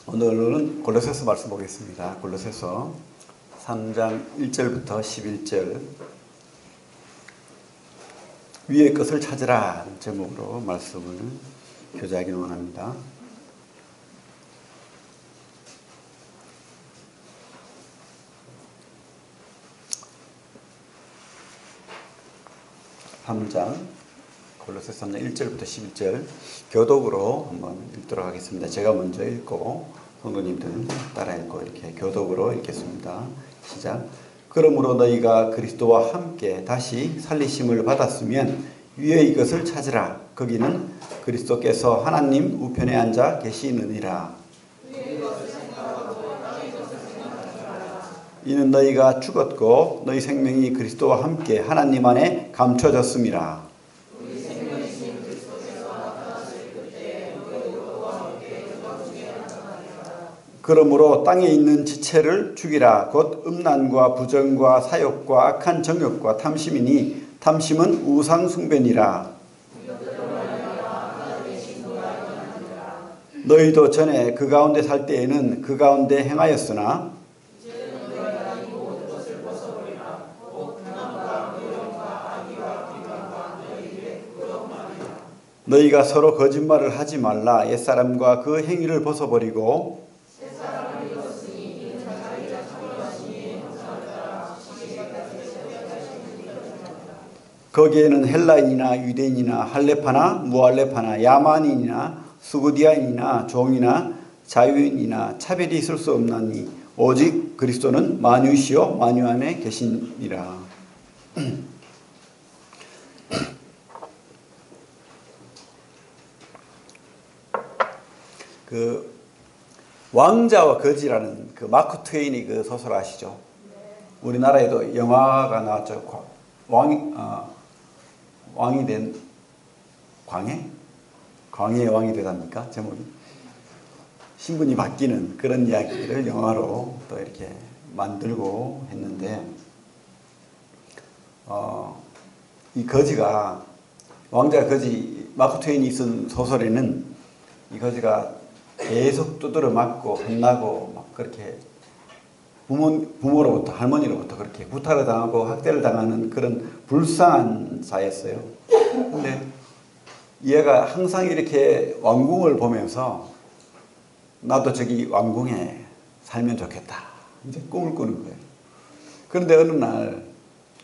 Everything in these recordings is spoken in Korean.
오늘은 골로새서 말씀 보겠습니다. 골로새서 3장 1절부터 11절 위의 것을 찾으라 제목으로 말씀을 교제하기를 원합니다. 골로새서 3장 1절부터 11절 교독으로 한번 읽도록 하겠습니다. 제가 먼저 읽고 성도님들은 따라 읽고 이렇게 교독으로 읽겠습니다. 시작. 그러므로 너희가 그리스도와 함께 다시 살리심을 받았으면 위의 것을 찾으라. 거기는 그리스도께서 하나님 우편에 앉아 계시느니라. 이는 너희가 죽었고 너희 생명이 그리스도와 함께 하나님 안에 감춰졌음이라. 그러므로 땅에 있는 지체를 죽이라. 곧 음란과 부정과 사욕과 악한 정욕과 탐심이니 탐심은 우상 숭배니라. 너희도 전에 그 가운데 살 때에는 그 가운데 행하였으나 너희가 서로 거짓말을 하지 말라. 옛사람과 그 행위를 벗어버리고 거기에는 헬라인이나 유대인이나 할레파나 무할레파나 야만인이나 수구디아인이나 종이나 자유인이나 차별이 있을 수 없나니 오직 그리스도는 만유시요 만유 안에 계시니라. 그 왕자와 거지라는 그 마크 트웨인이 그 소설 아시죠? 우리나라에도 영화가 나왔죠. 왕이 된 광해? 광해의 왕이 되답니까? 제목이. 신분이 바뀌는 그런 이야기를 영화로 또 이렇게 만들고 했는데, 이 거지가, 왕자 거지, 마크 트웨인이 쓴 소설에는 이 거지가 계속 두드려 맞고 혼나고 막 그렇게 부모로부터 할머니로부터 그렇게 구타를 당하고 학대를 당하는 그런 불쌍한 자였어요. 근데 얘가 항상 이렇게 왕궁을 보면서 나도 저기 왕궁에 살면 좋겠다 이제 꿈을 꾸는 거예요. 그런데 어느 날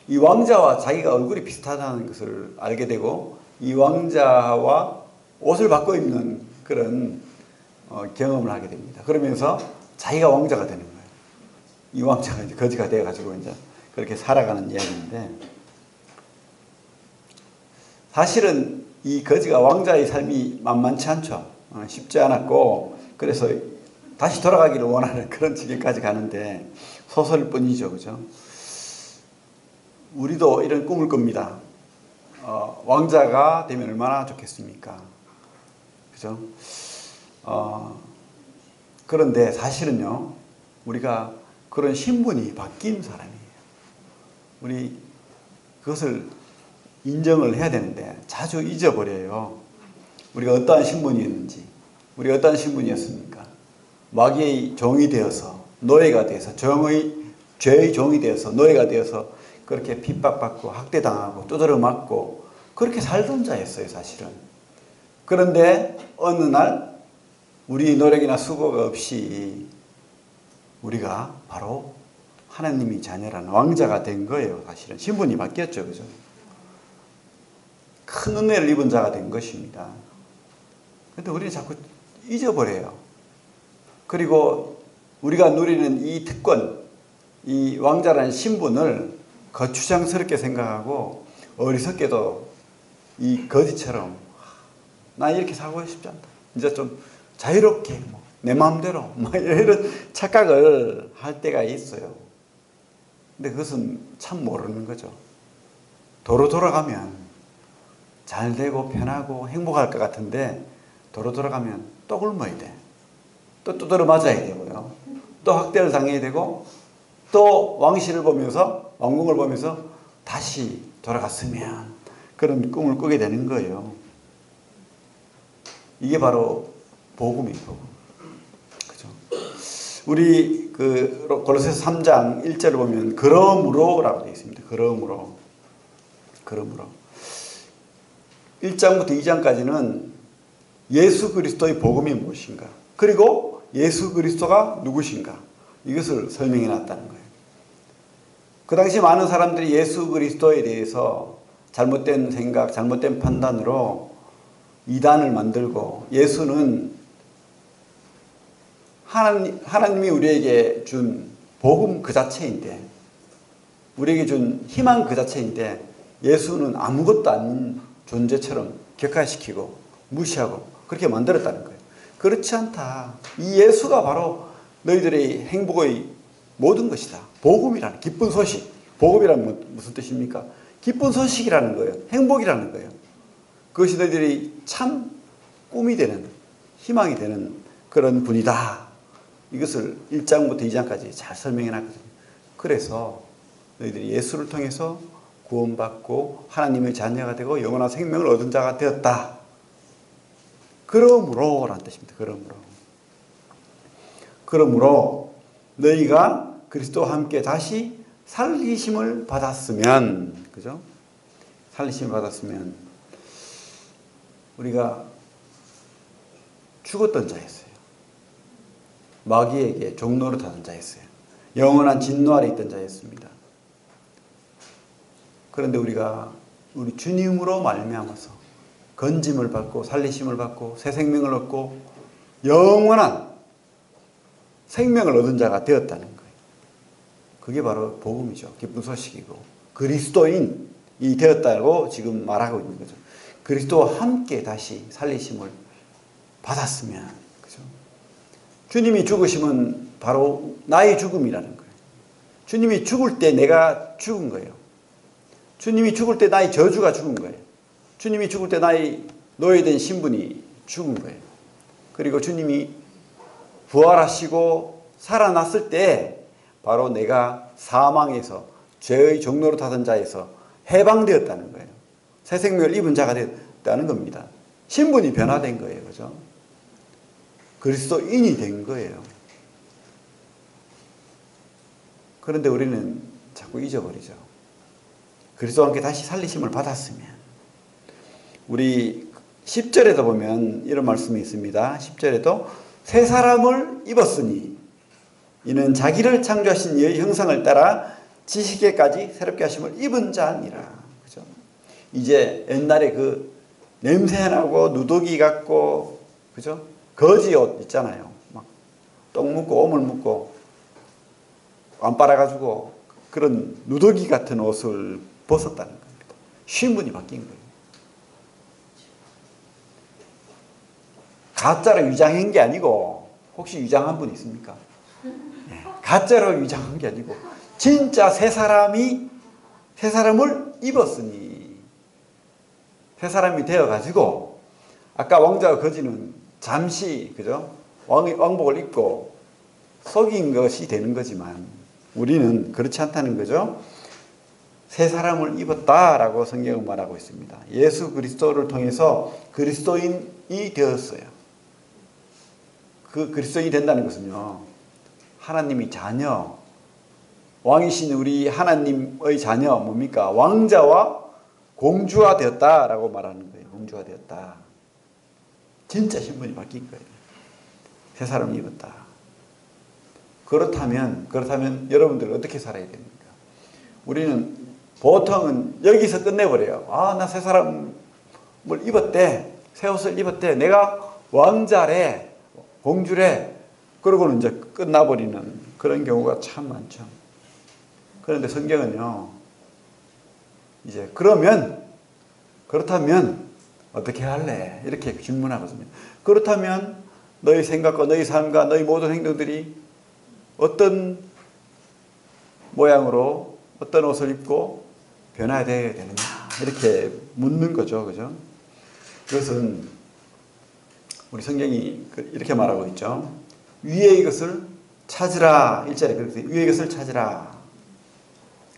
이 왕자와 자기가 얼굴이 비슷하다는 것을 알게 되고 이 왕자와 옷을 바꿔 입는 그런 경험을 하게 됩니다. 그러면서 자기가 왕자가 되는 거예요. 이 왕자가 이제 거지가 돼가지고 이제 그렇게 살아가는 이야기인데, 사실은 이 거지가 왕자의 삶이 만만치 않죠. 쉽지 않았고, 그래서 다시 돌아가기를 원하는 그런 지경까지 가는데 소설일 뿐이죠, 그죠? 우리도 이런 꿈을 꿉니다. 왕자가 되면 얼마나 좋겠습니까, 그죠? 그런데 사실은요, 우리가 그런 신분이 바뀐 사람이에요. 우리 그것을 인정을 해야 되는데 자주 잊어버려요. 우리가 어떠한 신분이었는지, 우리가 어떠한 신분이었습니까? 마귀의 종이 되어서, 노예가 되어서, 죄의 종이 되어서, 노예가 되어서 그렇게 핍박받고 학대당하고 두드려 맞고 그렇게 살던 자였어요, 사실은. 그런데 어느 날 우리 노력이나 수고가 없이 우리가 바로 하나님의 자녀라는 왕자가 된 거예요. 사실은 신분이 바뀌었죠, 그죠? 큰 은혜를 입은 자가 된 것입니다. 그런데 우리는 자꾸 잊어버려요. 그리고 우리가 누리는 이 특권, 이 왕자라는 신분을 거추장스럽게 생각하고 어리석게도 이 거지처럼 나 이렇게 살고 싶지 않다. 이제 좀 자유롭게 내 마음대로 이런 착각을 할 때가 있어요. 근데 그것은 참 모르는 거죠. 도로 돌아가면 잘 되고 편하고 행복할 것 같은데 도로 돌아가면 또 굶어야 돼. 또 두드려 맞아야 되고요. 또 학대를 당해야 되고 또 왕실을 보면서, 왕궁을 보면서 다시 돌아갔으면 그런 꿈을 꾸게 되는 거예요. 이게 바로 복음이에요, 복음. 그죠? 우리 그 골로새서 3장 1절을 보면 그러므로라고 되어 있습니다. 그러므로 1장부터 2장까지는 예수 그리스도의 복음이 무엇인가, 그리고 예수 그리스도가 누구신가, 이것을 설명해 놨다는 거예요. 그 당시 많은 사람들이 예수 그리스도에 대해서 잘못된 생각, 잘못된 판단으로 이단을 만들고, 예수는 하나님이 우리에게 준 복음 그 자체인데, 우리에게 준 희망 그 자체인데, 예수는 아무것도 아닌 존재처럼 격화시키고 무시하고 그렇게 만들었다는 거예요. 그렇지 않다. 이 예수가 바로 너희들의 행복의 모든 것이다. 복음이라는 기쁜 소식. 복음이란 무슨 뜻입니까? 기쁜 소식이라는 거예요. 행복이라는 거예요. 그것이 너희들이 참 꿈이 되는, 희망이 되는 그런 분이다. 이것을 1장부터 2장까지 잘 설명해 놨거든요. 그래서 너희들이 예수를 통해서 구원받고 하나님의 자녀가 되고 영원한 생명을 얻은 자가 되었다. 그러므로 라는 뜻입니다. 그러므로 너희가 그리스도와 함께 다시 살리심을 받았으면, 그죠? 살리심을 받았으면, 우리가 죽었던 자였어요. 마귀에게 종노릇하던 자였어요. 영원한 진노 아래 있던 자였습니다. 그런데 우리가 우리 주님으로 말미암아서 건짐을 받고 살리심을 받고 새 생명을 얻고 영원한 생명을 얻은 자가 되었다는 거예요. 그게 바로 복음이죠. 기쁜 소식이고 그리스도인이 되었다고 지금 말하고 있는 거죠. 그리스도와 함께 다시 살리심을 받았으면, 그죠? 주님이 죽으심은 바로 나의 죽음이라는 거예요. 주님이 죽을 때 내가 죽은 거예요. 주님이 죽을 때 나의 저주가 죽은 거예요. 주님이 죽을 때 나의 노예된 신분이 죽은 거예요. 그리고 주님이 부활하시고 살아났을 때 바로 내가 사망에서, 죄의 종로로 타던 자에서 해방되었다는 거예요. 새 생명을 입은 자가 되었다는 겁니다. 신분이 변화된 거예요. 그죠? 그리스도인이 된 거예요. 그런데 우리는 자꾸 잊어버리죠. 그리스도와 함께 다시 살리심을 받았으면. 우리 10절에도 보면 이런 말씀이 있습니다. 10절에도 새 사람을 입었으니 이는 자기를 창조하신 이의 형상을 따라 지식에까지 새롭게 하심을 입은 자니라. 그죠? 이제 옛날에 그 냄새나고 누더기 같고, 그죠? 거지 옷 있잖아요. 막 똥 묻고 오물 묻고 안 빨아가지고 그런 누더기 같은 옷을 벗었다는 겁니다. 신분이 바뀐 거예요. 가짜로 위장한 게 아니고, 혹시 위장한 분 있습니까? 네. 가짜로 위장한 게 아니고 진짜 새 사람을 입었으니, 새 사람이 되어가지고, 아까 왕자와 거지는 잠시, 그죠? 왕복을 입고 속인 것이 되는 거지만 우리는 그렇지 않다는 거죠. 새 사람을 입었다라고 성경은 말하고 있습니다. 예수 그리스도를 통해서 그리스도인이 되었어요. 그 그리스도인이 된다는 것은요, 하나님의 자녀, 왕이신 우리 하나님의 자녀, 뭡니까? 왕자와 공주가 되었다라고 말하는 거예요. 공주가 되었다. 진짜 신분이 바뀐 거예요. 새 사람을 입었다. 그렇다면 여러분들은 어떻게 살아야 됩니까? 우리는 보통은 여기서 끝내버려요. 아, 나 새 사람을 입었대. 새 옷을 입었대. 내가 왕자래. 공주래. 그러고는 이제 끝나버리는 그런 경우가 참 많죠. 그런데 성경은요, 이제 그렇다면 어떻게 할래? 이렇게 질문하거든요. 그렇다면 너희 생각과 너희 삶과 너희 모든 행동들이 어떤 모양으로 어떤 옷을 입고 변화해야 되느냐, 이렇게 묻는 거죠. 그죠? 그것은 우리 성경이 이렇게 말하고 있죠. 위의 것을 찾으라. 1절에 그렇게 위의 것을 찾으라.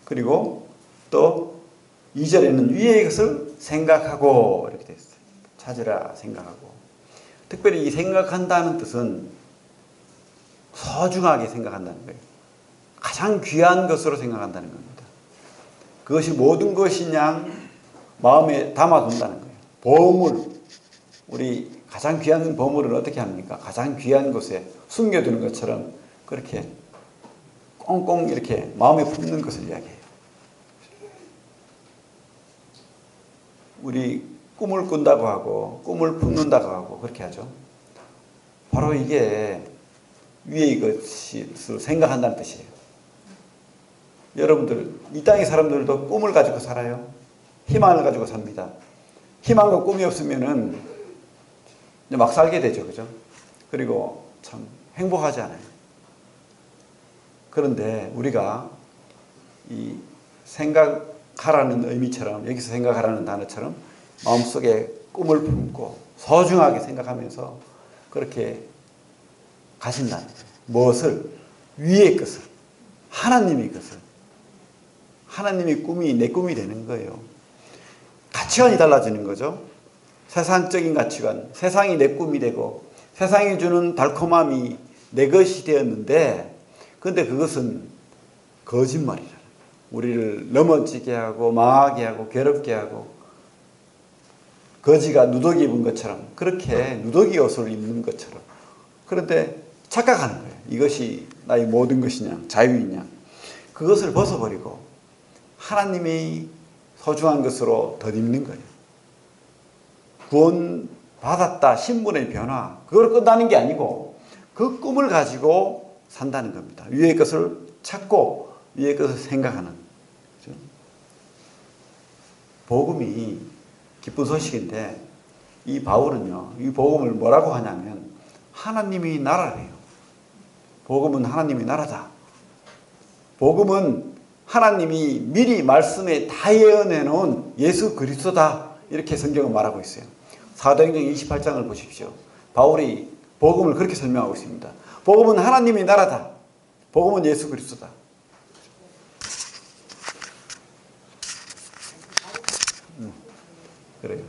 그리고 또 2절에는 위의 것을 생각하고, 이렇게 되어 있어요. 찾으라, 생각하고. 특별히 이 생각한다는 뜻은 소중하게 생각한다는 거예요. 가장 귀한 것으로 생각한다는 겁니다. 그것이 모든 것이냐 마음에 담아둔다는 거예요. 보물, 우리 가장 귀한 보물은 어떻게 합니까? 가장 귀한 곳에 숨겨두는 것처럼 그렇게 꽁꽁 이렇게 마음에 품는 것을 이야기해요. 우리 꿈을 꾼다고 하고 꿈을 품는다고 하고 그렇게 하죠. 바로 이게 위의 것을 생각한다는 뜻이에요. 여러분들 이 땅의 사람들도 꿈을 가지고 살아요. 희망을 가지고 삽니다. 희망과 꿈이 없으면은 막 살게 되죠. 그죠? 그리고 참 행복하지 않아요. 그런데 우리가 이 생각하라는 의미처럼 여기서 생각하라는 단어처럼 마음속에 꿈을 품고 소중하게 생각하면서 그렇게 가신다는 거예요. 무엇을? 위의 것을. 하나님의 것을. 하나님의 꿈이 내 꿈이 되는 거예요. 가치관이 달라지는 거죠. 세상적인 가치관, 세상이 내 꿈이 되고 세상이 주는 달콤함이 내 것이 되었는데 그런데 그것은 거짓말이라. 우리를 넘어지게 하고 망하게 하고 괴롭게 하고 거지가 누더기 입은 것처럼 그렇게 누더기 옷을 입는 것처럼 그런데 착각하는 거예요. 이것이 나의 모든 것이냐 자유이냐. 그것을 벗어버리고 하나님의 소중한 것으로 덧입는 거예요. 구원 받았다 신분의 변화 그걸 끝나는 게 아니고 그 꿈을 가지고 산다는 겁니다. 위의 것을 찾고 위의 것을 생각하는 그렇죠? 복음이 기쁜 소식인데 이 바울은요 이 복음을 뭐라고 하냐면 하나님의 나라래요. 복음은 하나님의 나라다. 복음은 하나님이 미리 말씀에 다 예언해 놓은 예수 그리스도다. 이렇게 성경은 말하고 있어요. 사도행전 28장을 보십시오. 바울이 복음을 그렇게 설명하고 있습니다. 복음은 하나님의 나라다. 복음은 예수 그리스도다. 그래요.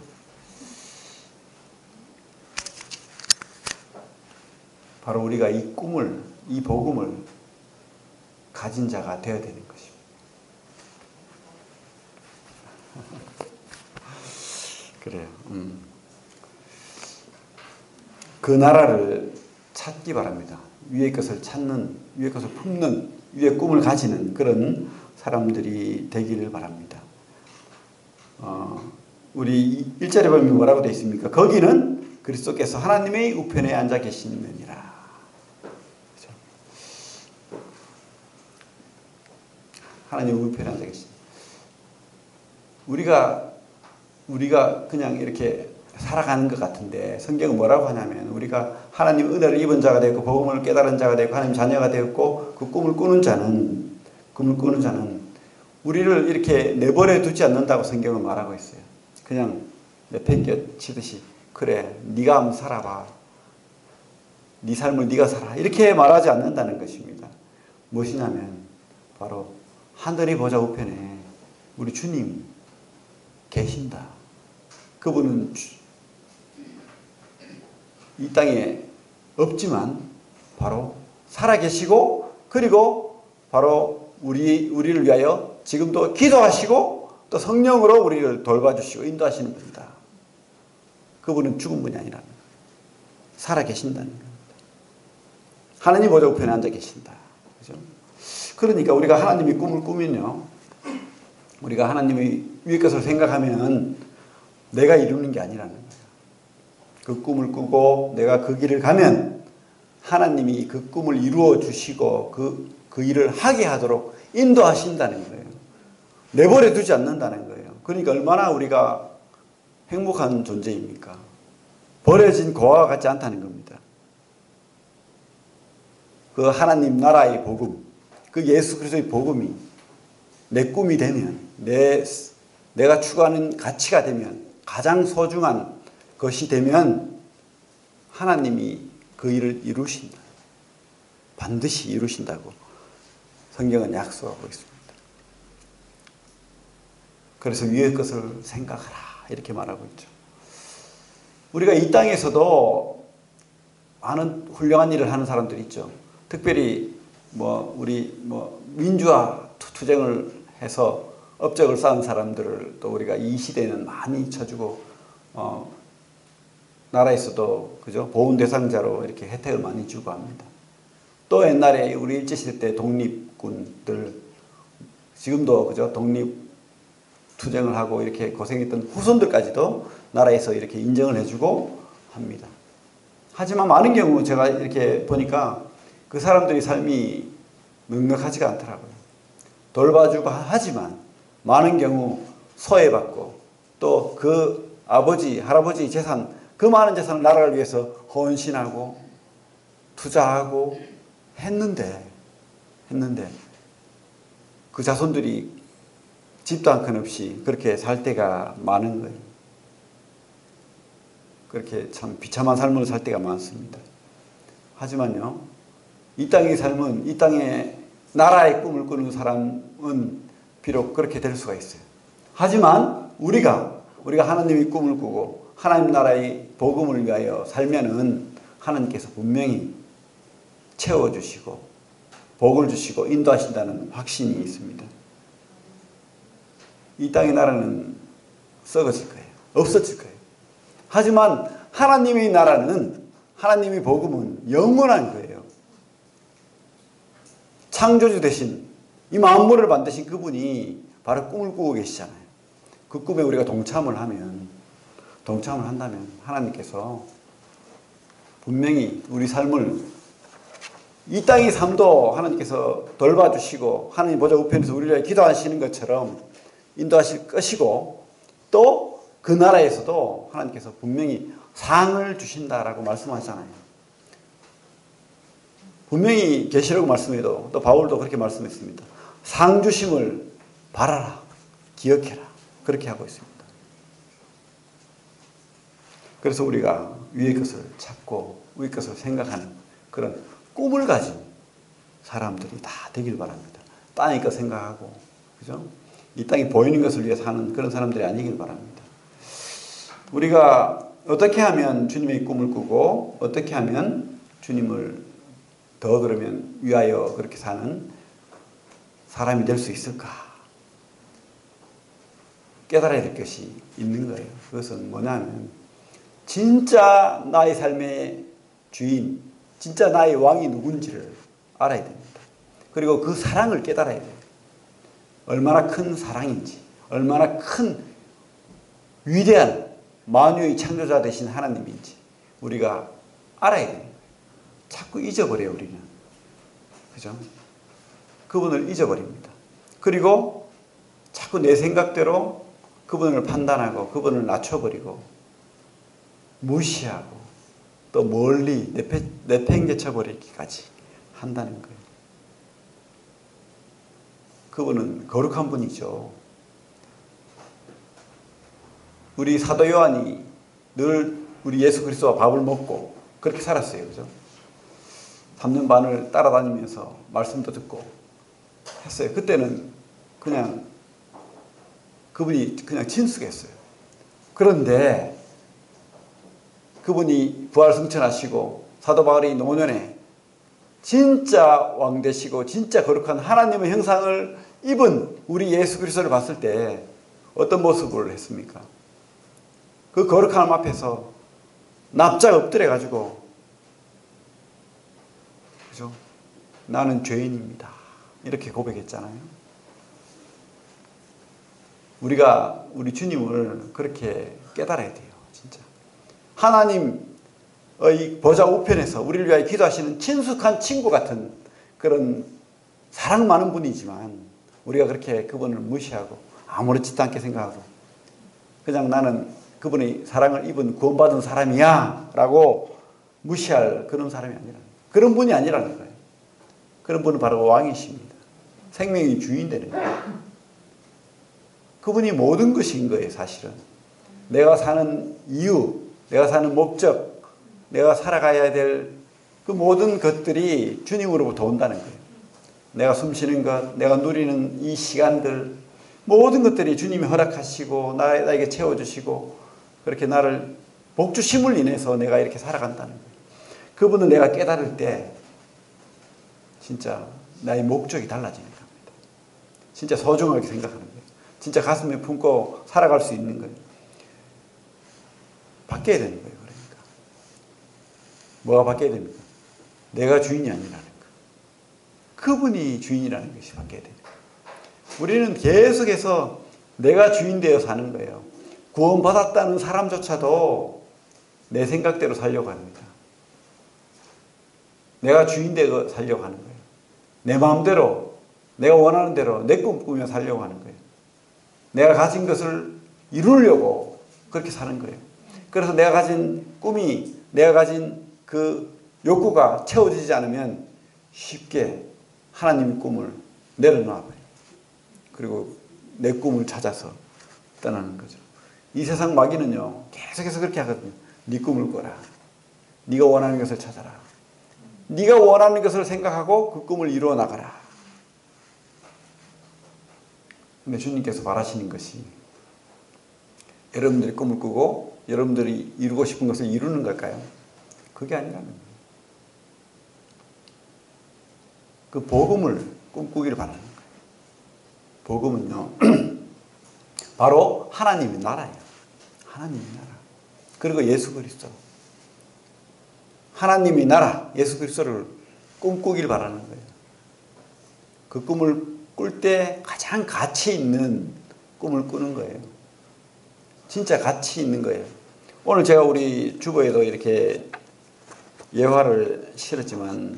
바로 우리가 이 꿈을, 이 복음을 가진 자가 되어야 되는 것입니다. 그래요. 그 나라를 찾기 바랍니다. 위의 것을 찾는, 위의 것을 품는, 위의 꿈을 가지는 그런 사람들이 되기를 바랍니다. 우리 1절에 보면 뭐라고 되어 있습니까? 거기는 그리스도께서 하나님의 우편에 앉아 계시느니라. 그렇죠? 하나님의 우편에 앉아 계시는. 우리가 그냥 이렇게 살아가는 것 같은데 성경은 뭐라고 하냐면 우리가 하나님 은혜를 입은 자가 되고 복음을 깨달은 자가 되고 하나님 자녀가 되었고 그 꿈을 꾸는 자는 우리를 이렇게 내버려 두지 않는다고 성경은 말하고 있어요. 그냥 내팽개치듯이 그래 네가 한번 살아봐. 네 삶을 네가 살아. 이렇게 말하지 않는다는 것입니다. 무엇이냐면 바로 하늘의 보좌 우편에 우리 주님이 계신다. 그분은 이 땅에 없지만 바로 살아계시고 그리고 바로 우리를 위하여 지금도 기도하시고 또 성령으로 우리를 돌봐주시고 인도하시는 분이다. 그분은 죽은 분이 아니라는 거예요. 살아계신다는 겁니다. 하나님 보좌 우편에 앉아 계신다. 그죠? 그러니까 우리가 하나님의 꿈을 꾸면요. 우리가 하나님의 위의 것을 생각하면 내가 이루는 게 아니라는 거예요. 그 꿈을 꾸고 내가 그 길을 가면 하나님이 그 꿈을 이루어 주시고 그 일을 하게 하도록 인도하신다는 거예요. 내버려 두지 않는다는 거예요. 그러니까 얼마나 우리가 행복한 존재입니까? 버려진 고아와 같지 않다는 겁니다. 그 하나님 나라의 복음, 그 예수 그리스도의 복음이 내 꿈이 되면, 내가 추구하는 가치가 되면, 가장 소중한 것이 되면 하나님이 그 일을 이루신다. 반드시 이루신다고 성경은 약속하고 있습니다. 그래서 위의 것을 생각하라 이렇게 말하고 있죠. 우리가 이 땅에서도 많은 훌륭한 일을 하는 사람들이 있죠. 특별히 우리 민주화 투쟁을 해서 업적을 쌓은 사람들을 또 우리가 이 시대에는 많이 쳐주고 나라에서도 그죠? 보훈 대상자로 이렇게 혜택을 많이 주고 합니다. 또 옛날에 우리 일제시대 때 독립군들 지금도 그죠? 독립 투쟁을 하고 이렇게 고생했던 후손들까지도 나라에서 이렇게 인정을 해주고 합니다. 하지만 많은 경우 제가 이렇게 보니까 그 사람들의 삶이 넉넉하지가 않더라고요. 돌봐주고 하지만 많은 경우 소외받고 또 그 아버지, 할아버지 재산, 그 많은 재산을 나라를 위해서 헌신하고 투자하고 했는데 그 자손들이 집도 한 칸 없이 그렇게 살 때가 많은 거예요. 그렇게 참 비참한 삶을 살 때가 많습니다. 하지만요, 이 땅의 삶은, 이 땅에 나라의 꿈을 꾸는 사람은 비록 그렇게 될 수가 있어요. 하지만 우리가 하나님의 꿈을 꾸고 하나님 나라의 복음을 위하여 살면은 하나님께서 분명히 채워주시고 복을 주시고 인도하신다는 확신이 있습니다. 이 땅의 나라는 썩어질 거예요. 없어질 거예요. 하지만 하나님의 나라는, 하나님의 복음은 영원한 거예요. 창조주 되신, 이 만물을 만드신 그분이 바로 꿈을 꾸고 계시잖아요. 그 꿈에 우리가 동참을 한다면 하나님께서 분명히 우리 삶을, 이 땅의 삶도 하나님께서 돌봐주시고 하나님 보좌 우편에서 우리를 위해 기도하시는 것처럼 인도하실 것이고, 또 그 나라에서도 하나님께서 분명히 상을 주신다라고 말씀하잖아요. 분명히 계시록 말씀해도 또 바울도 그렇게 말씀했습니다. 상 주심을 바라라, 기억해라, 그렇게 하고 있습니다. 그래서 우리가 위의 것을 찾고 위의 것을 생각하는 그런 꿈을 가진 사람들이 다 되길 바랍니다. 땅의 것 생각하고, 그죠? 이 땅이 보이는 것을 위해 사는 그런 사람들이 아니길 바랍니다. 우리가 어떻게 하면 주님의 꿈을 꾸고 어떻게 하면 주님을 더 그러면 위하여 그렇게 사는 사람이 될 수 있을까? 깨달아야 될 것이 있는 거예요. 그것은 뭐냐면 진짜 나의 삶의 주인, 진짜 나의 왕이 누군지를 알아야 됩니다. 그리고 그 사랑을 깨달아야 돼요. 얼마나 큰 사랑인지, 얼마나 큰 위대한 만유의 창조자 되신 하나님인지 우리가 알아야 됩니다. 자꾸 잊어버려요, 우리는. 그죠? 그분을 잊어버립니다. 그리고 자꾸 내 생각대로 그분을 판단하고 그분을 낮춰버리고 무시하고 또 멀리 내팽개쳐버리기까지 한다는 거예요. 그분은 거룩한 분이죠. 우리 사도 요한이 늘 우리 예수 그리스도와 밥을 먹고 그렇게 살았어요. 그죠? 3년 반을 따라다니면서 말씀도 듣고 했어요. 그때는 그냥 그분이 그냥 친숙했어요. 그런데 그분이 부활승천하시고 사도 바울이 노년에 진짜 왕 되시고 진짜 거룩한 하나님의 형상을 입은 우리 예수 그리스도를 봤을 때 어떤 모습을 했습니까? 그 거룩함 앞에서 납작 엎드려가지고, 그죠? 나는 죄인입니다, 이렇게 고백했잖아요. 우리가 우리 주님을 그렇게 깨달아야 돼요. 진짜 하나님의 보좌 우편에서 우리를 위하여 기도하시는 친숙한 친구 같은 그런 사랑 많은 분이지만 우리가 그렇게 그분을 무시하고 아무렇지도 않게 생각하고 그냥 나는 그분의 사랑을 입은 구원받은 사람이야 라고 무시할 그런 사람이 아니라, 그런 분이 아니라는 거예요. 그런 분은 바로 왕이십니다. 생명의 주인 되는 거예요. 그분이 모든 것인 거예요. 사실은 내가 사는 이유, 내가 사는 목적, 내가 살아가야 될 그 모든 것들이 주님으로부터 온다는 거예요. 내가 숨쉬는 것, 내가 누리는 이 시간들, 모든 것들이 주님이 허락하시고 나에게 채워주시고 그렇게 나를 복주심을 인해서 내가 이렇게 살아간다는 거예요. 그분은 내가 깨달을 때 진짜 나의 목적이 달라지는 겁니다. 진짜 소중하게 생각하는 거예요. 진짜 가슴에 품고 살아갈 수 있는 거예요. 바뀌어야 되는 거예요. 그러니까 뭐가 바뀌어야 됩니까? 내가 주인이 아니라는 거. 그분이 주인이라는 것이 바뀌어야 돼요. 우리는 계속해서 내가 주인 되어 사는 거예요. 구원받았다는 사람조차도 내 생각대로 살려고 합니다. 내가 주인 되어 살려고 하는 거예요. 내 마음대로, 내가 원하는 대로 내 꿈 꾸며 살려고 하는 거예요. 내가 가진 것을 이루려고 그렇게 사는 거예요. 그래서 내가 가진 꿈이, 내가 가진 그 욕구가 채워지지 않으면 쉽게 하나님의 꿈을 내려놔버려요. 그리고 내 꿈을 찾아서 떠나는 거죠. 이 세상 마귀는요, 계속해서 그렇게 하거든요. 네 꿈을 꿔라. 네가 원하는 것을 찾아라. 네가 원하는 것을 생각하고 그 꿈을 이루어 나가라. 근데 주님께서 바라시는 것이 여러분들이 꿈을 꾸고 여러분들이 이루고 싶은 것을 이루는 걸까요? 그게 아니라는 거예요. 그 복음을 꿈꾸기를 바라는 거예요. 복음은요, 바로 하나님의 나라예요. 하나님의 나라. 그리고 예수 그리스도. 하나님의 나라, 예수 그리스도를 꿈꾸길 바라는 거예요. 그 꿈을 꿀 때 가장 가치 있는 꿈을 꾸는 거예요. 진짜 가치 있는 거예요. 오늘 제가 우리 주보에도 이렇게 예화를 실었지만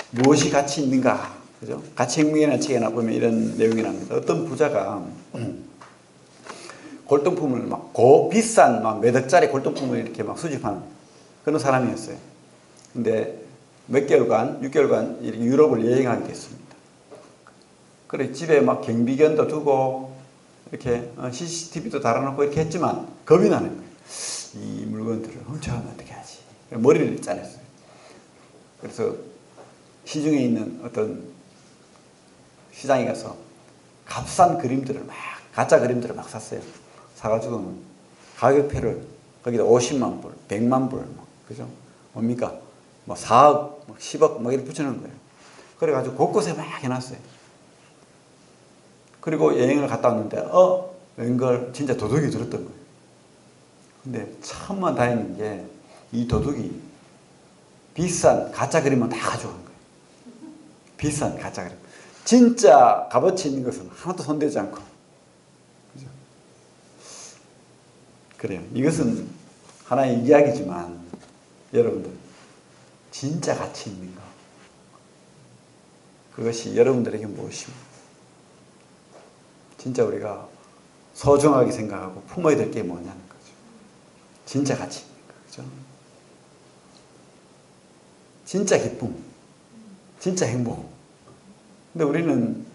무엇이 가치 있는가? 그죠? 가치혁명이라는 책에 보면 이런 내용이 나옵니다. 어떤 부자가 골동품을 막 비싼 막 몇 억짜리 골동품을 이렇게 막 수집하는 그런 사람이었어요. 근데 몇 개월간, 6개월간 이렇게 유럽을 여행하게 됐습니다. 그래, 집에 막 경비견도 두고, 이렇게 CCTV도 달아놓고 이렇게 했지만, 겁이 나는 거예요. 이 물건들을 훔쳐가면 어떻게 하지? 머리를 짜냈어요. 그래서 시중에 있는 어떤 시장에 가서 값싼 그림들을 가짜 그림들을 막 샀어요. 사가지고는 가격표를 거기다 50만 불, 100만 불, 그죠? 뭡니까? 뭐 4억, 10억 막 이렇게 붙여놓은 거예요. 그래가지고 곳곳에 막 해놨어요. 그리고 여행을 갔다 왔는데, 웬걸 진짜 도둑이 들었던 거예요. 근데 참만 다행인 게, 이 도둑이 비싼 가짜 그림만 다 가져간 거예요. 비싼 가짜 그림. 진짜 값어치 있는 것은 하나도 손대지 않고. 그죠? 그래요. 이것은 하나의 이야기지만, 여러분들, 진짜 가치 있는 거. 그것이 여러분들에게 무엇입니까? 진짜 우리가 소중하게 생각하고 품어야 될 게 뭐냐는 거죠. 진짜 가치 있는 거. 그죠? 진짜 기쁨. 진짜 행복. 근데 우리는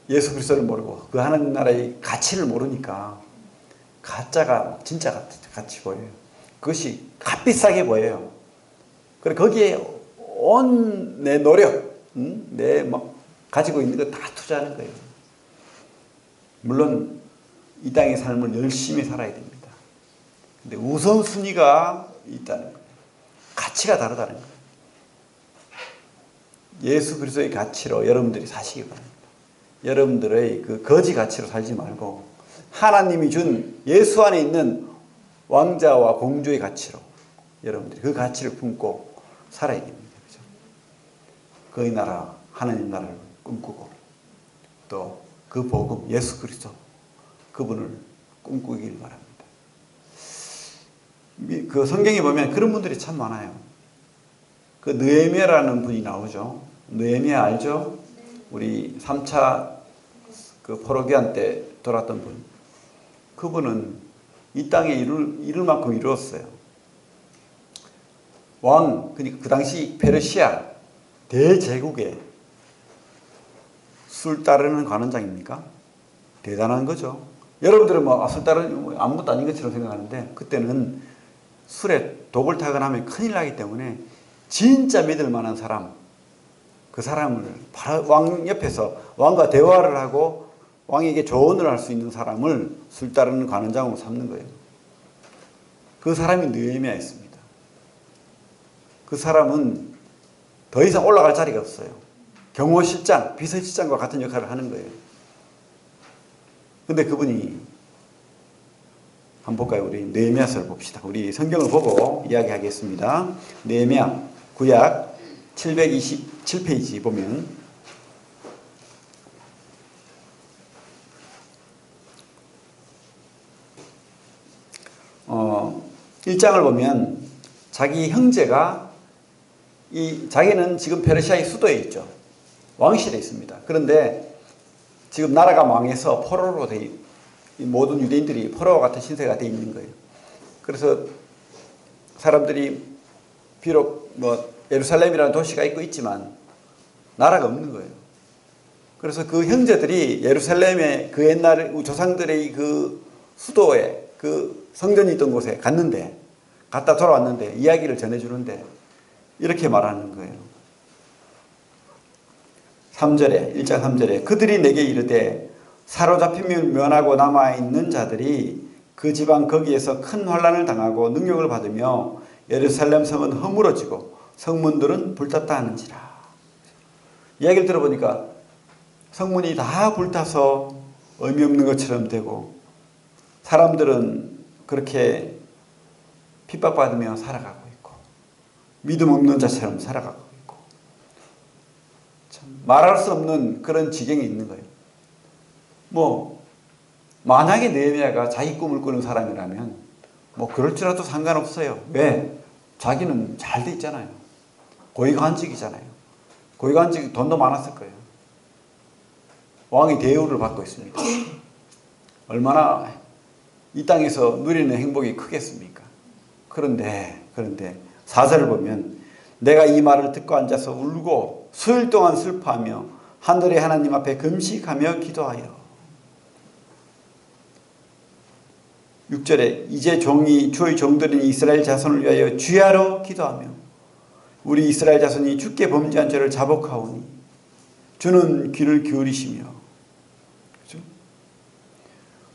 예수 그리스도를 모르고 그 하나님 나라의 가치를 모르니까 가짜가 진짜 같이 보여요. 그것이 값비싸게 보여요. 그래 거기에 온 내 노력, 내 막 가지고 있는 거 다 투자하는 거예요. 물론 이 땅의 삶을 열심히 살아야 됩니다. 근데 우선순위가 있다는 거예요. 가치가 다르다는 거예요. 예수 그리스도의 가치로 여러분들이 사시기 바랍니다. 여러분들의 그 거지 가치로 살지 말고 하나님이 준 예수 안에 있는 왕자와 공주의 가치로 여러분들이 그 가치를 품고 살아야 됩니다. 그죠? 그의 나라, 하나님 나라를 꿈꾸고 또 그 복음, 예수 그리스도 그분을 꿈꾸길 바랍니다. 그 성경에 보면 그런 분들이 참 많아요. 그 느헤미야라는 분이 나오죠. 느헤미야 알죠? 우리 3차 그 포로기한 때 돌았던 분. 그분은 이 땅에 이룰 만큼 이루었어요. 그러니까 그 당시 페르시아 대제국의 술 따르는 관원장입니까? 대단한 거죠. 여러분들은 술 따르는 아무것도 아닌 것처럼 생각하는데 그때는 술에 독을 타거나 하면 큰일 나기 때문에 진짜 믿을 만한 사람, 그 사람을 바로 왕 옆에서 왕과 대화를 하고 왕에게 조언을 할 수 있는 사람을 술 따르는 관원장으로 삼는 거예요. 그 사람이 느헤미야였습니다. 그 사람은 더 이상 올라갈 자리가 없어요. 경호실장, 비서실장과 같은 역할을 하는 거예요. 근데 그분이 한번 볼까요? 우리 느헤미야서를 봅시다. 우리 성경을 보고 이야기하겠습니다. 느헤미야 구약 727페이지 보면 1장을 보면 자기 형제가 자기는 지금 페르시아의 수도에 있죠. 왕실에 있습니다. 그런데 지금 나라가 망해서 포로로 모든 유대인들이 포로와 같은 신세가 돼 있는 거예요. 그래서 사람들이 비록 예루살렘이라는 도시가 있고 있지만 나라가 없는 거예요. 그래서 그 형제들이 예루살렘의 그 옛날 조상들의 그 수도에 그 성전이 있던 곳에 갔다 돌아왔는데 이야기를 전해주는데 이렇게 말하는 거예요. 3절에 1장 3절에 그들이 내게 이르되 사로잡힘을 면하고 남아있는 자들이 그 지방 거기에서 큰 환난을 당하고 능욕을 받으며 예루살렘 성은 허물어지고 성문들은 불탔다 하는지라. 이야기를 들어보니까 성문이 다 불타서 의미 없는 것처럼 되고 사람들은 그렇게 핍박받으며 살아가고 있고 믿음 없는 자처럼 살아가고 있고 참 말할 수 없는 그런 지경에 있는 거예요. 만약에 느헤미야가 자기 꿈을 꾸는 사람이라면 그럴지라도 상관없어요. 왜? 자기는 잘 돼 있잖아요. 고위관직이잖아요. 고위관직 돈도 많았을 거예요. 왕의 대우를 받고 있습니다. 얼마나 이 땅에서 누리는 행복이 크겠습니까? 그런데 4절을 보면 내가 이 말을 듣고 앉아서 울고 수일 동안 슬퍼하며 하늘의 하나님 앞에 금식하며 기도하여 6절에 이제 주의 종들인 이스라엘 자손을 위하여 주야로 기도하며 우리 이스라엘 자손이 주께 범죄한 죄를 자복하오니 주는 귀를 기울이시며 그렇죠?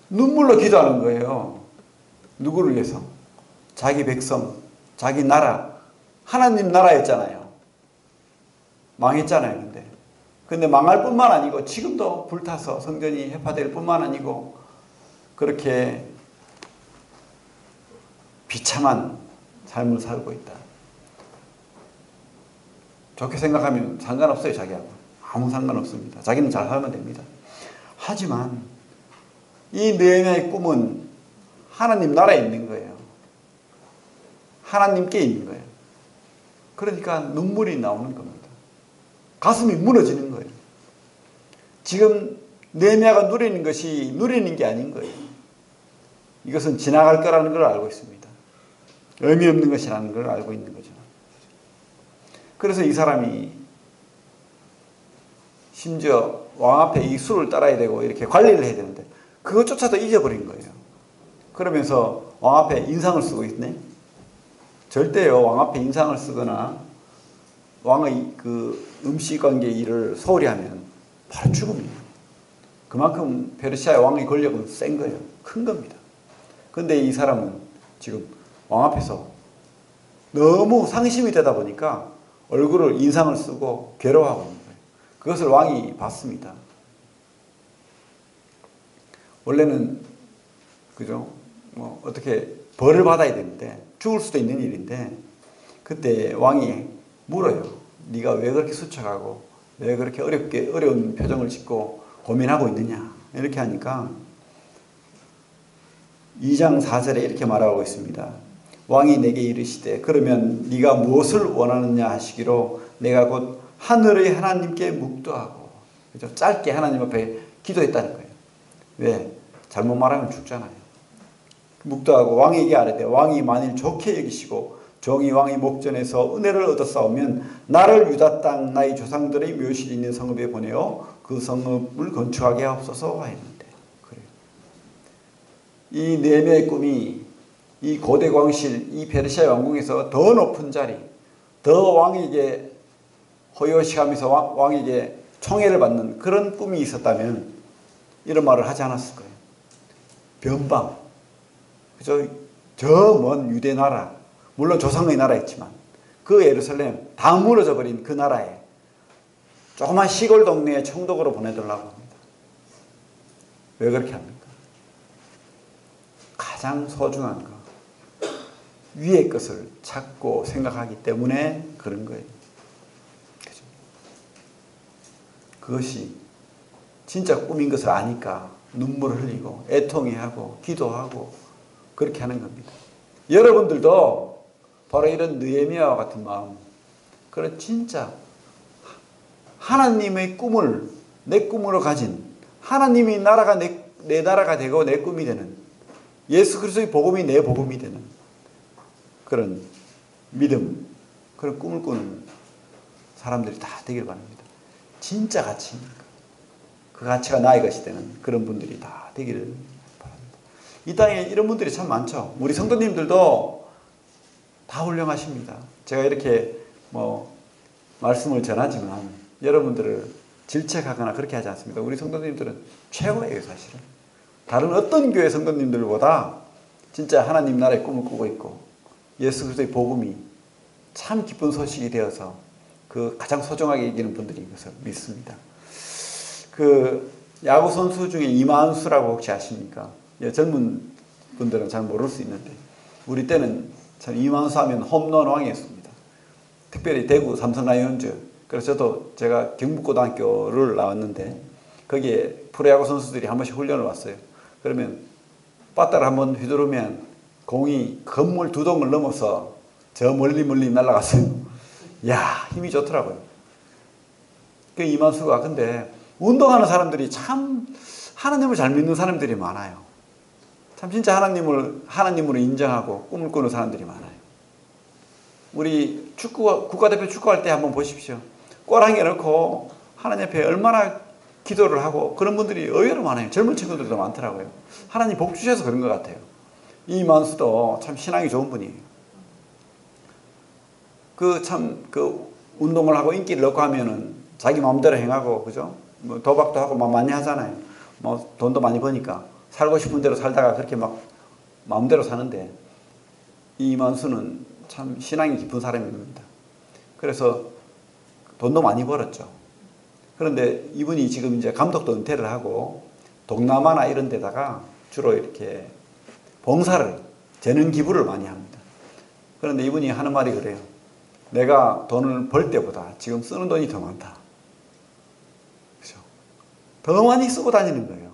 눈물로 기도하는 거예요. 누구를 위해서? 자기 백성, 자기 나라, 하나님 나라였잖아요. 망했잖아요. 근데 망할 뿐만 아니고 지금도 불타서 성전이 해파될 뿐만 아니고 그렇게 비참한 삶을 살고 있다. 좋게 생각하면 상관없어요. 자기하고. 아무 상관없습니다. 자기는 잘 살면 됩니다. 하지만 이 느헤미야의 꿈은 하나님 나라에 있는 거예요. 하나님께 있는 거예요. 그러니까 눈물이 나오는 겁니다. 가슴이 무너지는 거예요. 지금 느헤미야가 누리는 것이 누리는 게 아닌 거예요. 이것은 지나갈 거라는 걸 알고 있습니다. 의미 없는 것이라는 걸 알고 있는 거죠. 그래서 이 사람이 심지어 왕 앞에 이 수를 따라야 되고 이렇게 관리를 해야 되는데 그것조차도 잊어버린 거예요. 그러면서 왕 앞에 인상을 쓰고 있네. 절대요 왕 앞에 인상을 쓰거나 왕의 그 음식관계 일을 소홀히 하면 바로 죽음이에요. 그만큼 페르시아의 왕의 권력은 센 거예요. 큰 겁니다. 근데 이 사람은 지금 왕 앞에서 너무 상심이 되다 보니까 얼굴을 인상을 쓰고 괴로워하고 있는 거예요. 그것을 왕이 봤습니다. 원래는 그죠? 어떻게 벌을 받아야 되는데 죽을 수도 있는 일인데 그때 왕이 물어요. 네가 왜 그렇게 수척하고 왜 그렇게 어려운 표정을 짓고 고민하고 있느냐 이렇게 하니까 2장 4절에 이렇게 말하고 있습니다. 왕이 내게 이르시되 그러면 네가 무엇을 원하느냐 하시기로 내가 곧 하늘의 하나님께 묵도하고 그죠? 짧게 하나님 앞에 기도했다는 거예요. 왜? 잘못 말하면 죽잖아요. 묵도하고 왕에게 아뢰되 왕이 만일 좋게 여기시고 종이 왕의 목전에서 은혜를 얻었사오면 나를 유다 땅 나의 조상들의 묘실이 있는 성읍에 보내어 그 성읍을 건축하게 하옵소서 하였는데 그래요. 이 느헤미야의 꿈이 이 고대 왕실, 이 페르시아 왕궁에서 더 높은 자리, 더 왕에게 호요시하면서 왕에게 총애를 받는 그런 꿈이 있었다면 이런 말을 하지 않았을 거예요. 변방, 그죠? 저 먼 유대 나라, 물론 조상의 나라였지만 그 예루살렘 다 무너져 버린 그 나라에 조그만 시골 동네에 총독으로 보내달라고 합니다. 왜 그렇게 합니까? 가장 소중한 거, 위의 것을 찾고 생각하기 때문에 그런 거예요. 그죠? 그것이 진짜 꿈인 것을 아니까 눈물을 흘리고 애통해하고 기도하고 그렇게 하는 겁니다. 여러분들도 바로 이런 느헤미야와 같은 마음, 그런 진짜 하나님의 꿈을 내 꿈으로 가진, 하나님의 나라가 내 나라가 되고 내 꿈이 되는, 예수 그리스도의 복음이 내 복음이 되는 그런 믿음, 그런 꿈을 꾸는 사람들이 다 되길 바랍니다. 진짜 가치입니다. 그 가치가 나의 것이 되는 그런 분들이 다 되기를 바랍니다. 이 땅에 이런 분들이 참 많죠. 우리 성도님들도 다 훌륭하십니다. 제가 이렇게 말씀을 전하지만 여러분들을 질책하거나 그렇게 하지 않습니다. 우리 성도님들은 최고예요, 사실은. 다른 어떤 교회 성도님들보다 진짜 하나님 나라의 꿈을 꾸고 있고 예수 그리스도의 복음이 참 기쁜 소식이 되어서 그 가장 소중하게 여기는 분들인 것을 믿습니다. 그 야구 선수 중에 이만수라고 혹시 아십니까? 젊은 분들은 잘 모를 수 있는데 우리 때는 참 이만수 하면 홈런 왕이었습니다. 특별히 대구 삼성 라이온즈. 그래서 제가 경북고등학교를 나왔는데 거기에 프로야구 선수들이 한 번씩 훈련을 왔어요. 그러면 배터를 한번 휘두르면 공이 건물 2동을 넘어서 저 멀리 날아갔어요. 이야, 힘이 좋더라고요. 그 이만수가 근데 운동하는 사람들이 참 하나님을 잘 믿는 사람들이 많아요. 참 진짜 하나님으로 인정하고 꿈을 꾸는 사람들이 많아요. 우리 국가대표 축구할 때 한번 보십시오. 골 한 개 넣고 하나님 앞에 얼마나 기도를 하고 그런 분들이 의외로 많아요. 젊은 친구들도 많더라고요. 하나님 복 주셔서 그런 것 같아요. 이만수도 참 신앙이 좋은 분이에요. 그 운동을 하고 인기를 얻고 하면은 자기 마음대로 행하고, 그죠? 도박도 하고 많이 하잖아요. 돈도 많이 버니까 살고 싶은 대로 살다가 그렇게 막 마음대로 사는데 이만수는 참 신앙이 깊은 사람입니다. 그래서 돈도 많이 벌었죠. 그런데 이분이 지금 이제 감독도 은퇴를 하고 동남아나 이런 데다가 주로 이렇게 봉사를, 재능 기부를 많이 합니다. 그런데 이분이 하는 말이 그래요. 내가 돈을 벌 때보다 지금 쓰는 돈이 더 많다. 그렇죠? 더 많이 쓰고 다니는 거예요.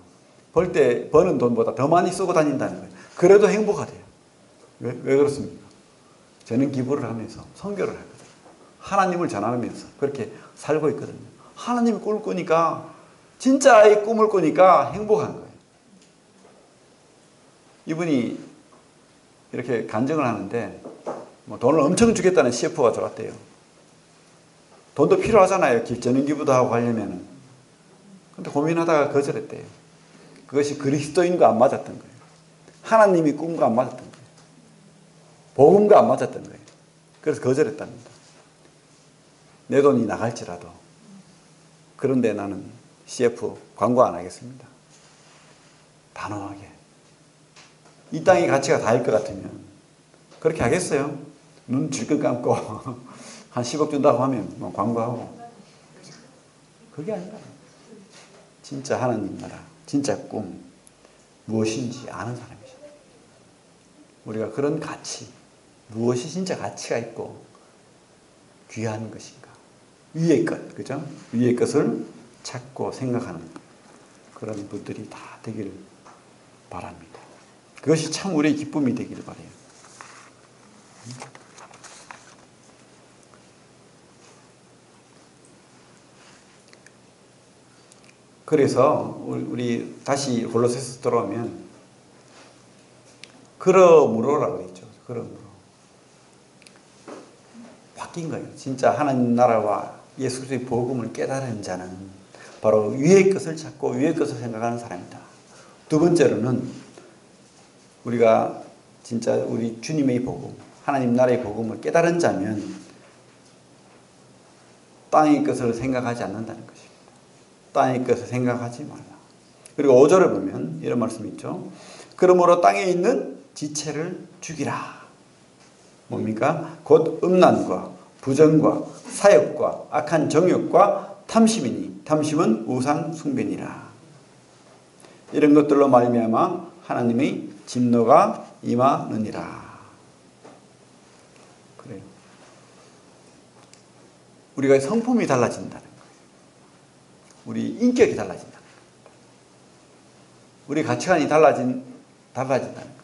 버는 돈보다 더 많이 쓰고 다닌다는 거예요. 그래도 행복하대요. 왜 그렇습니까? 재능 기부를 하면서 선교를 하거든요. 하나님을 전하면서 그렇게 살고 있거든요. 하나님의 꿈을 꾸니까, 진짜의 꿈을 꾸니까 행복한 거예요. 이분이 이렇게 간증을 하는데 돈을 엄청 주겠다는 CF가 들어왔대요. 돈도 필요하잖아요. 재능 기부도 하고 하려면은. 근데 고민하다가 거절했대요. 그것이 그리스도인과 안 맞았던 거예요. 하나님의 꿈과 안 맞았던 거예요. 복음과 안 맞았던 거예요. 그래서 거절했답니다. 내 돈이 나갈지라도. 그런데 나는 CF 광고 안 하겠습니다. 단호하게. 이 땅의 가치가 다일 것 같으면 그렇게 하겠어요? 눈 질끈 감고 한 10억 준다고 하면 광고하고. 그게 아니라 진짜 하나님 나라, 진짜 꿈 무엇인지 아는 사람이죠. 우리가 그런 가치, 무엇이 진짜 가치가 있고 귀한 것인가, 위의 것, 그죠? 위의 것을 찾고 생각하는 그런 분들이 다 되기를 바랍니다. 그것이 참 우리의 기쁨이 되기를 바라요. 그래서 우리 다시 골로새서 들어오면 그러므로라고 있죠. 그러므로 바뀐 거예요. 진짜 하나님 나라와 예수 그리스도의 복음을 깨달은 자는 바로 위의 것을 찾고 위의 것을 생각하는 사람이다. 두 번째로는 우리가 진짜 우리 주님의 복음, 하나님 나라의 복음을 깨달은 자면 땅의 것을 생각하지 않는다는 것입니다. 땅의 것을 생각하지 말라. 그리고 5절에 보면 이런 말씀이 있죠. 그러므로 땅에 있는 지체를 죽이라. 뭡니까? 곧 음란과 부정과 사욕과 악한 정욕과 탐심이니 탐심은 우상 숭배니라. 이런 것들로 말미암아 하나님의 진노가 임하느니라. 그래요. 우리가 성품이 달라진다는 거예요. 우리 인격이 달라진다는 거예요. 우리 가치관이 달라진다는 거예요.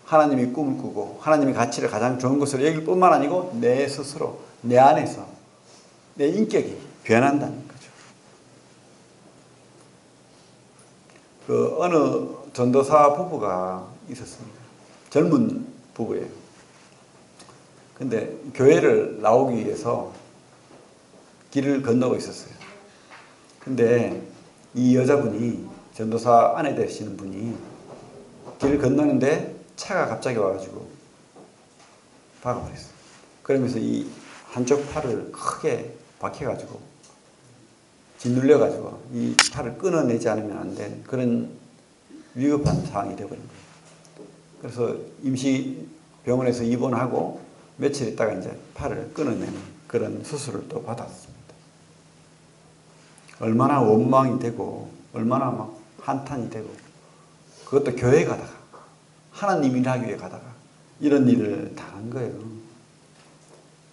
하나님이 꿈을 꾸고 하나님의 가치를 가장 좋은 것으로 여길 뿐만 아니고 내 스스로, 내 안에서 내 인격이 변한다는 거죠. 그 어느 전도사 부부가 있었습니다. 젊은 부부예요. 근데 교회를 나오기 위해서 길을 건너고 있었어요. 근데 이 여자분이, 전도사 아내 되시는 분이 길을 건너는데 차가 갑자기 와가지고 박아버렸어요. 그러면서 이 한쪽 팔을 크게 박혀가지고 짓눌려가지고 이 팔을 끊어내지 않으면 안 되는 그런 위급한 상황이 되어버린 거예요. 그래서 임시병원에서 입원하고 며칠 있다가 이제 팔을 끊어내는 그런 수술을 또 받았습니다. 얼마나 원망이 되고 얼마나 막 한탄이 되고, 그것도 교회 가다가 하나님 일하기 위해 가다가 이런 일을 당한 거예요.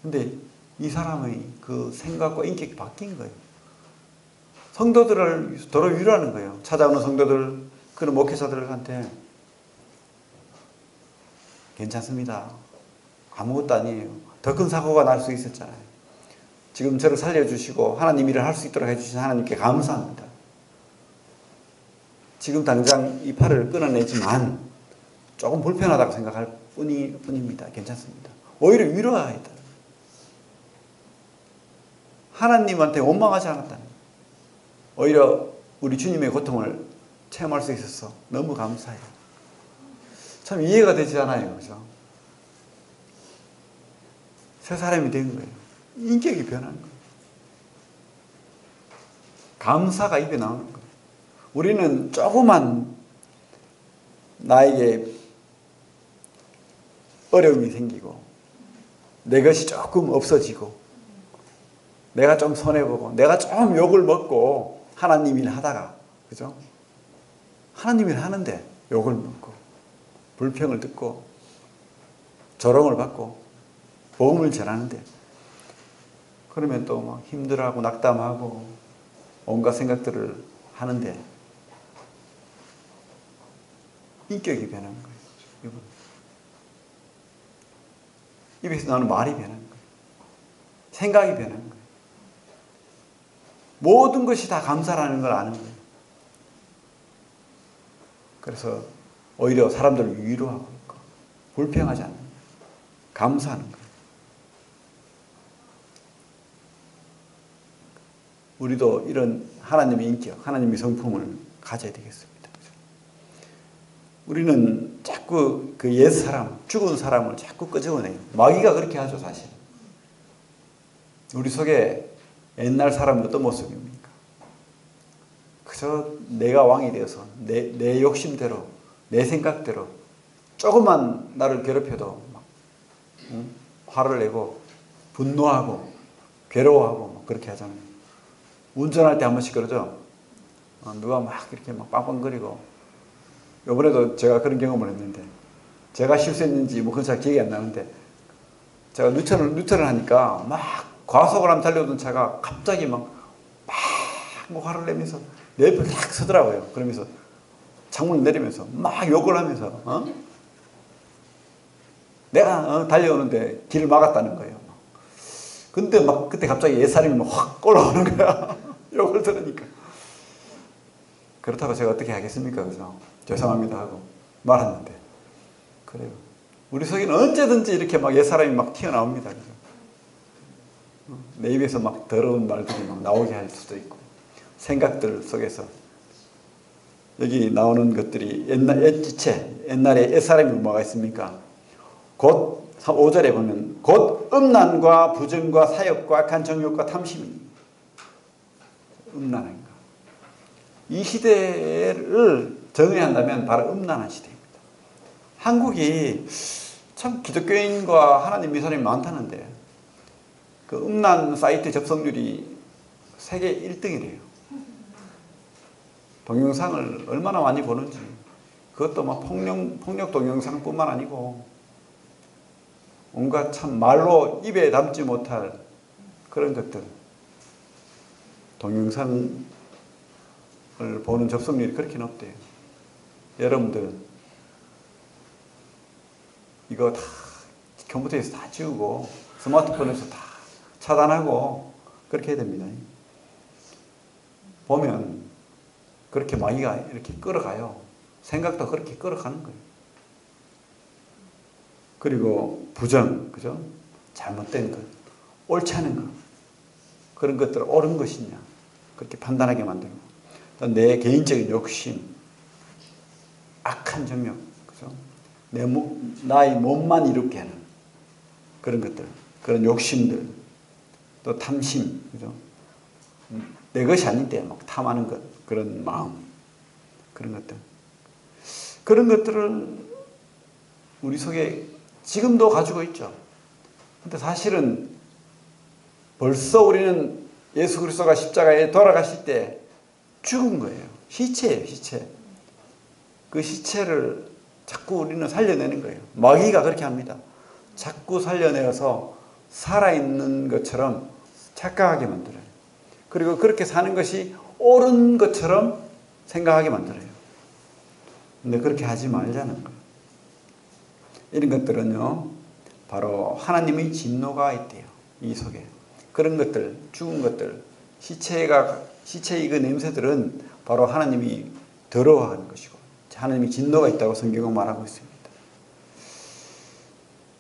근데 이 사람의 그 생각과 인격이 바뀐 거예요. 성도들을 도로 위로하는 거예요. 찾아오는 성도들, 그런 목회자들한테 괜찮습니다. 아무것도 아니에요. 더 큰 사고가 날 수 있었잖아요. 지금 저를 살려주시고 하나님 일을 할 수 있도록 해주신 하나님께 감사합니다. 지금 당장 이 팔을 끊어내지만 조금 불편하다고 생각할 뿐입니다. 괜찮습니다. 오히려 위로해야 했다. 하나님한테 원망하지 않았다는 거예요. 오히려 우리 주님의 고통을 체험할 수 있어서 너무 감사해요. 참 이해가 되지 않아요. 그죠? 새 사람이 된 거예요. 인격이 변한 거예요. 감사가 입에 나오는 거예요. 우리는 조그만 나에게 어려움이 생기고 내 것이 조금 없어지고 내가 좀 손해보고 내가 좀 욕을 먹고 하나님 일 하다가, 그죠? 하나님 일 하는데 욕을 먹고 불평을 듣고 조롱을 받고 복음을 전하는데, 그러면 또 막 힘들어하고 낙담하고 온갖 생각들을 하는데 인격이 변한 거예요. 이분. 입에서 나오는 말이 변한 거예요. 생각이 변한 거예요. 모든 것이 다 감사라는 걸 아는 거예요. 그래서 오히려 사람들을 위로하고 있고 불평하지 않는 거예요. 감사하는 거예요. 우리도 이런 하나님의 인격, 하나님의 성품을 가져야 되겠습니다. 우리는 자꾸 그 옛사람, 죽은 사람을 자꾸 끄집어내요. 마귀가 그렇게 하죠, 사실. 우리 속에 옛날 사람은 어떤 모습입니까? 그저 내가 왕이 되어서 내 욕심대로, 내 생각대로 조금만 나를 괴롭혀도 막 화를 내고 분노하고 괴로워하고 막 그렇게 하잖아요. 운전할 때 한 번씩 그러죠. 누가 막 이렇게 막 빵빵거리고. 이번에도 제가 그런 경험을 했는데, 제가 실수했는지 뭐 그건 잘 기억이 안 나는데, 제가 뉴턴을 하니까 막 과속을 하면 달려오던 차가 갑자기 막 화를 내면서 내 옆에 딱 서더라고요. 그러면서 창문을 내리면서 막 욕을 하면서 내가 달려오는데 길을 막았다는 거예요. 근데 막 그때 갑자기 옛사람이 막 확 올라오는 거야. 욕을 들으니까. 그렇다고 제가 어떻게 하겠습니까? 그죠? 죄송합니다 하고 말았는데. 그래요. 우리 속에는 언제든지 이렇게 막 옛사람이 막 튀어나옵니다. 그죠? 내 입에서 막 더러운 말들이 막 나오게 할 수도 있고, 생각들 속에서 여기 나오는 것들이 옛날에 옛사람이 뭐가 있습니까? 곧 5절에 보면 곧 음란과 부정과 사욕과 악한 정욕과 탐심이. 음란한 거. 이 시대를 정의한다면 바로 음란한 시대입니다. 한국이 참 기독교인과 하나님 미사님이 많다는데 그 음란 사이트 접속률이 세계 1등이래요. 동영상을 얼마나 많이 보는지. 그것도 막 폭력 동영상뿐만 아니고 온갖 참 말로 입에 담지 못할 그런 것들. 동영상을 보는 접속률이 그렇게 높대요. 여러분들 이거 다 컴퓨터에서 다 지우고 스마트폰에서 다 차단하고 그렇게 해야 됩니다. 보면 그렇게 마귀가 이렇게 끌어가요. 생각도 그렇게 끌어가는 거예요. 그리고 부정, 그죠? 잘못된 것, 옳지 않은 것, 그런 것들을 옳은 것이냐 그렇게 판단하게 만들고, 또 내 개인적인 욕심, 악한 정욕, 그죠? 나의 몸만 이롭게 하는 그런 것들, 그런 욕심들, 또 탐심, 그죠? 내 것이 아닌데 막 탐하는 것, 그런 마음, 그런 것들, 그런 것들을 우리 속에 지금도 가지고 있죠. 근데 사실은 벌써 우리는 예수 그리스도가 십자가에 돌아가실 때 죽은 거예요. 시체예요, 시체. 그 시체를 자꾸 우리는 살려내는 거예요. 마귀가 그렇게 합니다. 자꾸 살려내어서 살아있는 것처럼 착각하게 만들어요. 그리고 그렇게 사는 것이 옳은 것처럼 생각하게 만들어요. 근데 그렇게 하지 말자는 거예요. 이런 것들은요, 바로 하나님의 진노가 있대요. 이 속에. 그런 것들, 죽은 것들, 시체의 그 냄새들은 바로 하나님이 더러워하는 것이고, 하나님이 진노가 있다고 성경은 말하고 있습니다.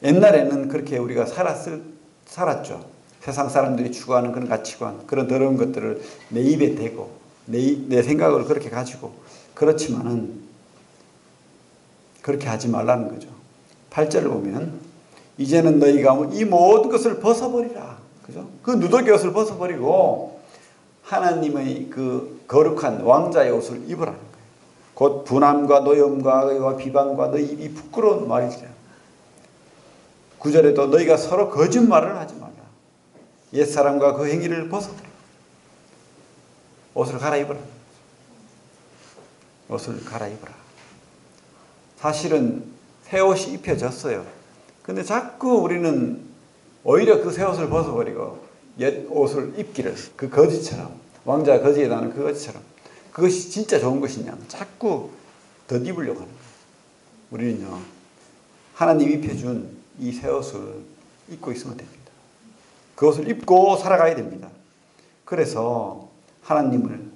옛날에는 그렇게 우리가 살았죠. 세상 사람들이 추구하는 그런 가치관, 그런 더러운 것들을 내 입에 대고, 내 생각을 그렇게 가지고, 그렇지만은, 그렇게 하지 말라는 거죠. 8절을 보면, 이제는 너희가 이 모든 것을 벗어버리라. 그죠? 그 누더기 옷을 벗어버리고, 하나님의 그 거룩한 왕자의 옷을 입으라는 거예요. 곧 분함과 노염과 의와 비방과 너희 입이 부끄러운 말이지라. 9절에도 너희가 서로 거짓말을 하지 말라. 옛사람과 그 행위를 벗어버려. 옷을 갈아입으라. 옷을 갈아입으라. 사실은 새 옷이 입혀졌어요. 근데 자꾸 우리는 오히려 그 새 옷을 벗어버리고 옛 옷을 입기를, 그 거지처럼, 왕자 거지에 나는 그 거지처럼, 그것이 진짜 좋은 것이냐 자꾸 덧입으려고 하는 거예요. 우리는요, 하나님이 입혀준 이 새 옷을 입고 있으면 됩니다. 그 옷을 입고 살아가야 됩니다. 그래서 하나님을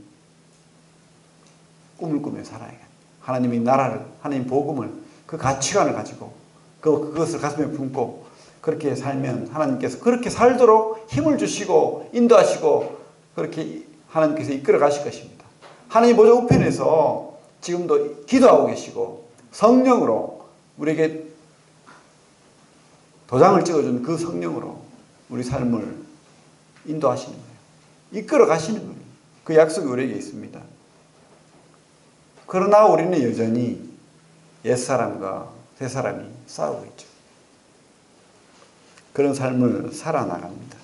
꿈을 꾸며 살아야겠다. 하나님의 나라를, 하나님 복음을, 그 가치관을 가지고 그것을 가슴에 품고 그렇게 살면 하나님께서 그렇게 살도록 힘을 주시고 인도하시고 그렇게 하나님께서 이끌어 가실 것입니다. 하나님 보좌 우편에서 지금도 기도하고 계시고 성령으로 우리에게 도장을 찍어준 그 성령으로 우리 삶을 인도하시는 거예요. 이끌어 가시는 거예요. 그 약속이 우리에게 있습니다. 그러나 우리는 여전히 옛사람과 새사람이 싸우고 있죠. 그런 삶을 살아나갑니다.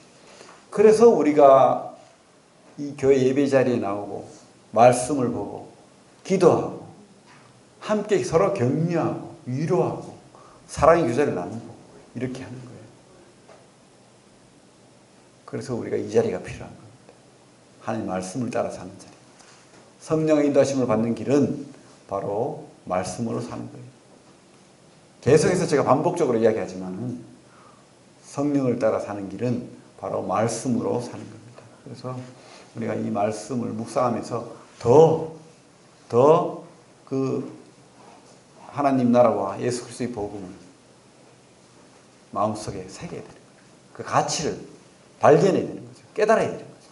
그래서 우리가 이 교회 예배 자리에 나오고 말씀을 보고 기도하고 함께 서로 격려하고 위로하고 사랑의 교제를 나누고 이렇게 하는 거예요. 그래서 우리가 이 자리가 필요한 겁니다. 하나님 말씀을 따라 사는 자리. 성령의 인도하심을 받는 길은 바로 말씀으로 사는 거예요. 계속해서 제가 반복적으로 이야기하지만 성령을 따라 사는 길은 바로 말씀으로 사는 겁니다. 그래서 우리가 이 말씀을 묵상하면서 더 그 하나님 나라와 예수 그리스도의 복음을 마음속에 새겨야 되는 거예요. 그 가치를 발견해야 되는 거죠. 깨달아야 되는 거죠.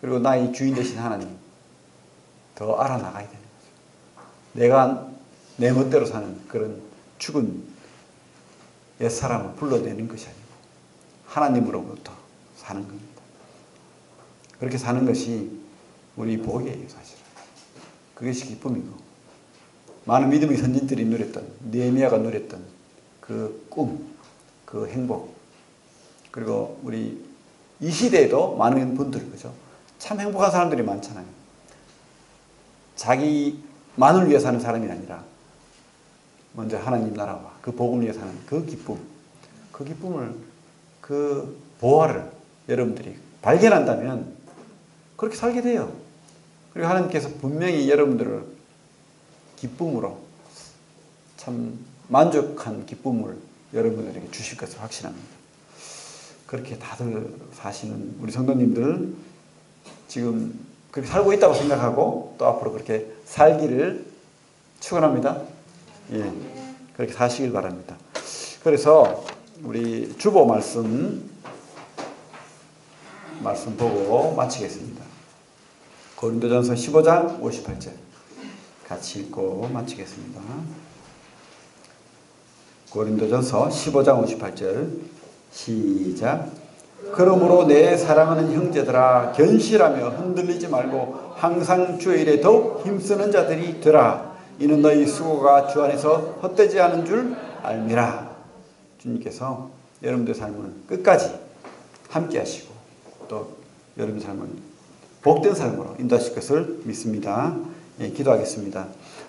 그리고 나의 주인 되신 하나님 더 알아나가야 되는 거죠. 내가 내 멋대로 사는 그런 죽은 옛사람을 불러내는 것이 아니고 하나님으로부터 사는 겁니다. 그렇게 사는 것이 우리 복이에요, 사실은. 그것이 기쁨이고 많은 믿음의 선진들이 누렸던, 느헤미야가 누렸던 그 꿈, 그 행복, 그리고 우리 이 시대에도 많은 분들, 그죠? 참 행복한 사람들이 많잖아요. 자기만을 위해 사는 사람이 아니라 먼저 하나님 나라와 그 복음을 위해 사는 그 기쁨을, 그 보화를 여러분들이 발견한다면 그렇게 살게 돼요. 그리고 하나님께서 분명히 여러분들을 기쁨으로, 참 만족한 기쁨을 여러분들에게 주실 것을 확신합니다. 그렇게 다들 사시는 우리 성도님들 지금 그렇게 살고 있다고 생각하고 또 앞으로 그렇게 살기를 축원합니다. 예, 그렇게 사시길 바랍니다. 그래서 우리 주보 말씀 보고 마치겠습니다. 고린도전서 15장 58절 같이 읽고 마치겠습니다. 고린도전서 15장 58절 시작. 그러므로 내 사랑하는 형제들아, 견실하며 흔들리지 말고 항상 주의 일에 더욱 힘쓰는 자들이 되라. 이는 너희 수고가 주 안에서 헛되지 않은 줄 알미라. 주님께서 여러분들의 삶을 끝까지 함께 하시고 또 여러분의 삶을 복된 삶으로 인도하실 것을 믿습니다. 예, 기도하겠습니다.